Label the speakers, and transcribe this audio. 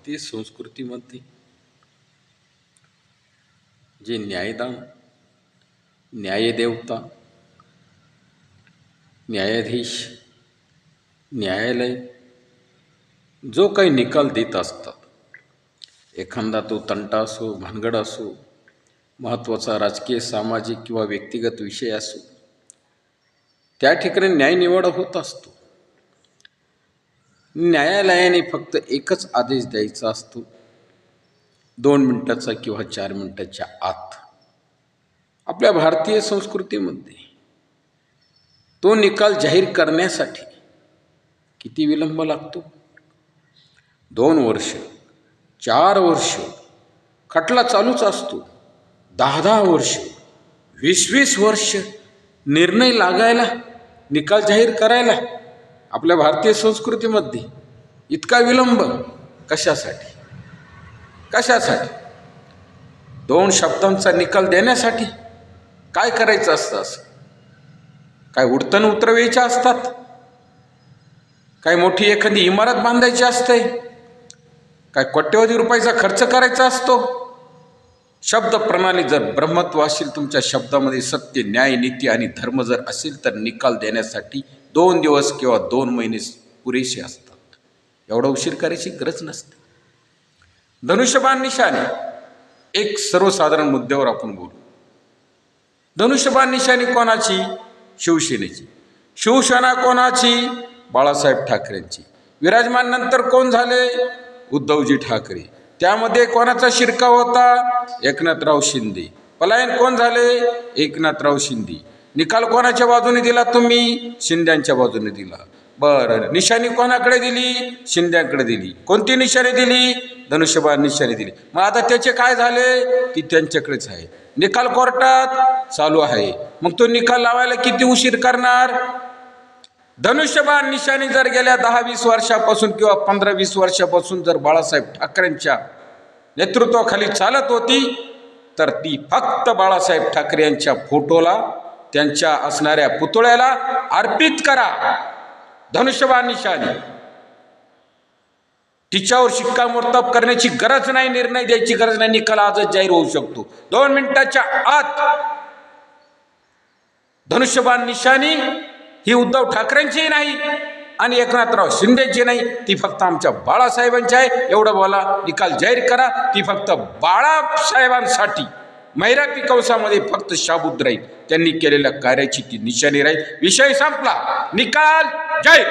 Speaker 1: भारतीय संस्कृतीमध्ये जे न्यायदान, न्यायदेवता, न्यायाधीश, न्यायालय जो काही निकाल देत असतात, एखादा तो तंटा असो, भानगड असो, महत्त्वाचा राजकीय, सामाजिक किंवा व्यक्तिगत विषय असो, त्या ठिकाणी न्यायनिवाडा होत असतो. न्यायालयाने फक्त एकच आदेश द्यायचा असतो, 2 मिनिटाचा किंवा 4 मिनिटाच्या आत. आपल्या भारतीय संस्कृतीमध्ये तो निकाल जाहीर करण्यासाठी किती विलंब लागतो? 2 वर्ष, 4 वर्ष खटला चालूच असतो. 10 वर्ष, 20 वर्ष निर्णय लागायला, निकाल जाहीर करायला आपल्या भारतीय संस्कृतीमध्ये इतका विलंब कशासाठी? कशासाठी? 2 शब्दांचा निकाल देण्यासाठी काय करायचं असतं? असं काय उडतण उतरवायच्या असतात? काय मोठी एखादी इमारत बांधायची असते? काय कोट्यवधी रुपयाचा खर्च करायचा असतो? शब्द प्रणाली जर ब्रह्मत्व असेल, तुमच्या शब्दामध्ये सत्य, न्याय, नीती आणि धर्म जर असेल, तर निकाल देण्यासाठी 2 दिवस किंवा 2 महिने पुरेसे असतात. एवढा उशीर करायची गरज नसते. धनुष्यबाण निशाणी, एक सर्वसाधारण मुद्द्यावर आपण बोलू. धनुष्यबाण निशाणी कोणाची? शिवसेनेची. शिवसेना कोणाची? बाळासाहेब ठाकरेंची. विराजमान नंतर कोण झाले? उद्धवजी ठाकरे. त्यामध्ये कोणाचा शिरकाव होता? एकनाथराव शिंदे. पलायन कोण झाले? एकनाथराव शिंदे. निकाल कोणाच्या बाजूने दिला तुम्ही? शिंद्यांच्या बाजूने दिला. बरं, निशाणी कोणाकडे दिली? शिंद्यांकडे दिली. कोणती निशाणी दिली? धनुष्यबाण निशाणी दिली. मग आता त्याचे काय झाले? ती त्यांच्याकडेच आहे. निकाल कोर्टात चालू आहे. मग तो निकाल लावायला किती उशीर करणार? धनुष्यबाण निशाणी जर गेल्या 10-20 वर्षापासून किंवा 15-20 वर्षापासून जर बाळासाहेब ठाकरेंच्या नेतृत्वाखाली चालत होती, तर ती फक्त बाळासाहेब ठाकरे यांच्या फोटोला, त्यांच्या असणाऱ्या पुतळ्याला अर्पित करा. धनुष्यबाण निशाणी, तिच्यावर शिक्कामोर्तब करण्याची गरज नाही, निर्णय द्यायची गरज नाही. निकाल आजच जाहीर होऊ शकतो. 2 मिनिटाच्या आत. धनुष्यबाण निशाणी ही उद्धव ठाकरेंची नाही आणि एकनाथराव शिंदेची नाही, ती फक्त आमच्या बाळासाहेबांची आहे. एवढं बोला. निकाल जाहीर करा. ती फक्त बाळासाहेबांसाठी, मैरापी कंसामध्ये फक्त शाबूत राहील. त्यांनी केलेल्या कार्याची ती निशाणी राहील. विषय संपला. निकाल जाहीर.